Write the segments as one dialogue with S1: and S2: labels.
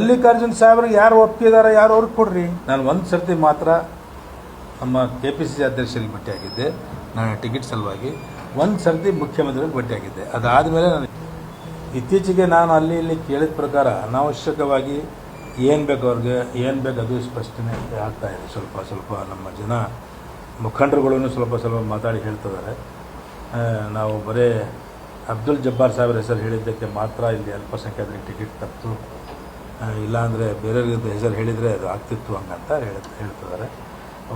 S1: ಮಲ್ಲಿಕಾರ್ಜುನ್ ಸಾಹೇಬ್ರಿಗೆ ಯಾರು ಒಪ್ಪಿದ್ದಾರೆ, ಯಾರು ಅವ್ರಿಗೆ ಕೊಡ್ರಿ. ನಾನು ಒಂದು ಸರ್ತಿ ಮಾತ್ರ ನಮ್ಮ KPCC ಅಧ್ಯಕ್ಷರಿಗೆ ಭೇಟಿಯಾಗಿದ್ದೆ, ನಾನು ಟಿಕೆಟ್ ಸಲುವಾಗಿ. ಒಂದು ಸರ್ತಿ ಮುಖ್ಯಮಂತ್ರಿಗೆ ಭೇಟಿಯಾಗಿದ್ದೆ. ಅದಾದಮೇಲೆ ನಾನು ಇತ್ತೀಚೆಗೆ ನಾನು ಅಲ್ಲಿ ಇಲ್ಲಿ ಕೇಳಿದ ಪ್ರಕಾರ ಅನಾವಶ್ಯಕವಾಗಿ ಏನು ಬೇಕು ಅವ್ರಿಗೆ, ಏನು ಬೇಕು ಅದು ಸ್ಪಷ್ಟನೆ ಆಗ್ತಾ ಇದೆ. ಸ್ವಲ್ಪ ನಮ್ಮ ಜನ ಮುಖಂಡರುಗಳನ್ನು ಸ್ವಲ್ಪ ಮಾತಾಡಿ ಹೇಳ್ತಿದ್ದಾರೆ. ನಾವು ಬರೀ ಅಬ್ದುಲ್ ಜಬ್ಬಾರ್ ಸಾಹೇಬ್ರ ಹೆಸರು ಹೇಳಿದ್ದಕ್ಕೆ ಮಾತ್ರ ಇಲ್ಲಿ ಅಲ್ಪಸಂಖ್ಯಾತರಿಗೆ ಟಿಕೆಟ್ ತಪ್ಪಿತು, ಇಲ್ಲಾಂದರೆ ಬೇರೆಯವ್ರಿಗೆ ಹೆಸರು ಹೇಳಿದರೆ ಅದು ಆಗ್ತಿತ್ತು ಹಂಗಂತ ಹೇಳ್ತಿದ್ದಾರೆ.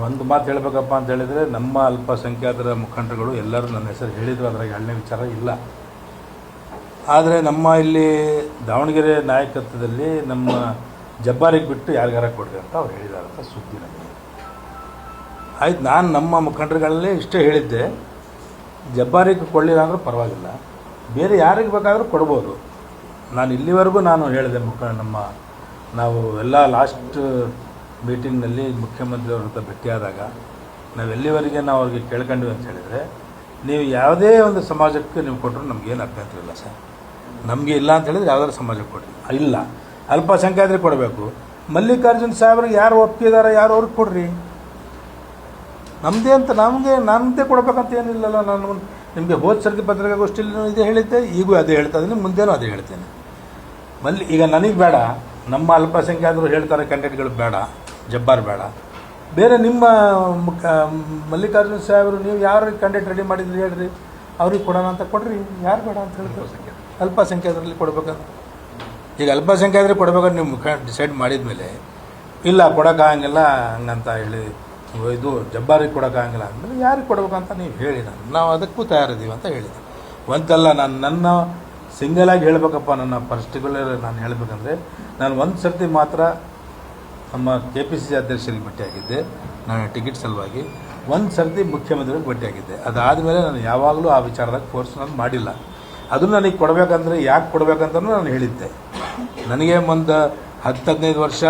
S1: ಒಂದು ಮಾತು ಹೇಳಬೇಕಪ್ಪ ಅಂತ ಹೇಳಿದರೆ, ನಮ್ಮ ಅಲ್ಪಸಂಖ್ಯಾತರ ಮುಖಂಡರುಗಳು ಎಲ್ಲರೂ ನನ್ನ ಹೆಸರು ಹೇಳಿದರು, ಅದ್ರಾಗ ಎರಡನೇ ವಿಚಾರ ಇಲ್ಲ. ಆದರೆ ನಮ್ಮ ಇಲ್ಲಿ ದಾವಣಗೆರೆ ನಾಯಕತ್ವದಲ್ಲಿ ನಮ್ಮ ಜಬ್ಬಾರಿಗೆ ಬಿಟ್ಟು ಯಾರಿಗಾರ ಕೊಡ್ರಿ ಅಂತ ಅವ್ರು ಹೇಳಿದ್ದಾರೆ ಅಂತ ಸುದ್ದಿ ನನಗೆ ಆಯ್ತು. ನಾನು ನಮ್ಮ ಮುಖಂಡರುಗಳಲ್ಲೇ ಇಷ್ಟೇ ಹೇಳಿದ್ದೆ, ಜಬ್ಬಾರಿಗೆ ಕೊಡಲಿಲ್ಲ ಅಂದರೂ ಪರವಾಗಿಲ್ಲ, ಬೇರೆ ಯಾರಿಗೆ ಬೇಕಾದರೂ ಕೊಡ್ಬೋದು. ನಾನು ಇಲ್ಲಿವರೆಗೂ ನಾನು ಹೇಳಿದೆ, ನಾವು ಎಲ್ಲ ಲಾಸ್ಟ್ ಮೀಟಿಂಗ್ನಲ್ಲಿ ಮುಖ್ಯಮಂತ್ರಿಯವ್ರ ಹತ್ರ ಭೇಟಿಯಾದಾಗ ನಾವು ಎಲ್ಲಿವರೆಗೆ ನಾವು ಅವ್ರಿಗೆ ಕೇಳ್ಕೊಂಡ್ವಿ ಅಂತ ಹೇಳಿದರೆ, ನೀವು ಯಾವುದೇ ಒಂದು ಸಮಾಜಕ್ಕೆ ನೀವು ಕೊಟ್ಟರು ನಮಗೇನು ಅಭ್ಯಂತರ ಇಲ್ಲ ಸರ್, ನಮಗೆ ಇಲ್ಲ ಅಂತ ಹೇಳಿದ್ರೆ ಯಾವುದಾದ್ರು ಸಮಾಜಕ್ಕೆ ಕೊಡ್ರಿ, ಇಲ್ಲ ಅಲ್ಪಸಂಖ್ಯಾತರಿಗೆ ಕೊಡಬೇಕು. ಮಲ್ಲಿಕಾರ್ಜುನ್ ಸಾಹೇಬ್ರಿಗೆ ಯಾರು ಒಪ್ಪಿದ್ದಾರೆ, ಯಾರು ಅವ್ರಿಗೆ ಕೊಡ್ರಿ. ನಮ್ಮದೇ ಅಂತ ನಮ್ಮದೇ ಕೊಡಬೇಕಂತ ಏನಿಲ್ಲಲ್ಲ. ನಾನು ನಿಮಗೆ ಹೋದ ಸರ್ತಿ ಪತ್ರಿಕಾಗೋಷ್ಠಿಯಲ್ಲಿ ಇದೇ ಹೇಳಿದ್ದೆ, ಈಗೂ ಅದೇ ಹೇಳ್ತಾ ಇದ್ದೀನಿ, ಮುಂದೇನೂ ಅದೇ ಹೇಳ್ತೇನೆ. ಈಗ ನನಗೆ ಬೇಡ, ನಮ್ಮ ಅಲ್ಪಸಂಖ್ಯಾತರು ಹೇಳ್ತಾರೆ ಕ್ಯಾಂಡಿಡೇಟ್ಗಳು ಬೇಡ, ಜಬ್ಬಾರ್ ಬೇಡ, ಬೇರೆ ನಿಮ್ಮ ಮಲ್ಲಿಕಾರ್ಜುನ್ ಸಾಹೇಬರು ನೀವು ಯಾರು ಕ್ಯಾಂಡಿಡೇಟ್ ರೆಡಿ ಮಾಡಿದ್ರಿ ಹೇಳ್ರಿ, ಅವ್ರಿಗೆ ಕೊಡೋಣ ಅಂತ ಕೊಡ್ರಿ. ಯಾರು ಬೇಡ ಅಂತ ಹೇಳ್ತಾರೆ, ಅಲ್ಪಸಂಖ್ಯಾತರಲ್ಲಿ ಕೊಡ್ಬೇಕಂತ. ಈಗ ಅಲ್ಪಸಂಖ್ಯಾತರಿಗೆ ಕೊಡ್ಬೇಕಂತ ನೀವು ಡಿಸೈಡ್ ಮಾಡಿದ ಮೇಲೆ ಇಲ್ಲ ಕೊಡೋಕ್ಕಾಗಂಗಿಲ್ಲ ಹಂಗಂತ ಹೇಳಿ, ಇದು ಜಬ್ಬಾರಿಗೆ ಕೊಡೋಕ್ಕಾಗಂಗಿಲ್ಲ ಅಂದರೆ ಯಾರಿಗೆ ಕೊಡ್ಬೇಕಂತ ನೀವು ಹೇಳಿ, ನಾವು ಅದಕ್ಕೂ ತಯಾರಿದ್ದೀವಿ ಅಂತ ಹೇಳಿದೆ. ಒಂದಲ್ಲ, ನನ್ನ ಸಿಂಗಲಾಗಿ ಹೇಳಬೇಕಪ್ಪ, ನನ್ನ ಪರ್ಟಿಕ್ಯುಲರ್ ನಾನು ಹೇಳಬೇಕಂದ್ರೆ, ನಾನು ಒಂದು ಸರ್ತಿ ಮಾತ್ರ ನಮ್ಮ KPCC ಅಧ್ಯಕ್ಷರಿಗೆ ಭೇಟಿಯಾಗಿದ್ದೆ, ನಾನು ಟಿಕೆಟ್ ಸಲುವಾಗಿ. ಒಂದು ಸರ್ತಿ ಮುಖ್ಯಮಂತ್ರಿಗೆ ಭೇಟಿಯಾಗಿದ್ದೆ. ಅದಾದಮೇಲೆ ನಾನು ಯಾವಾಗಲೂ ಆ ವಿಚಾರದಾಗ ಫೋರ್ಸ್ ನಾನು ಮಾಡಿಲ್ಲ. ಅದು ನನಗೆ ಕೊಡಬೇಕಂದ್ರೆ ಯಾಕೆ ಕೊಡಬೇಕಂತಲೂ ನಾನು ಹೇಳಿದ್ದೆ. ನನಗೆ ಒಂದು 10-15 ವರ್ಷ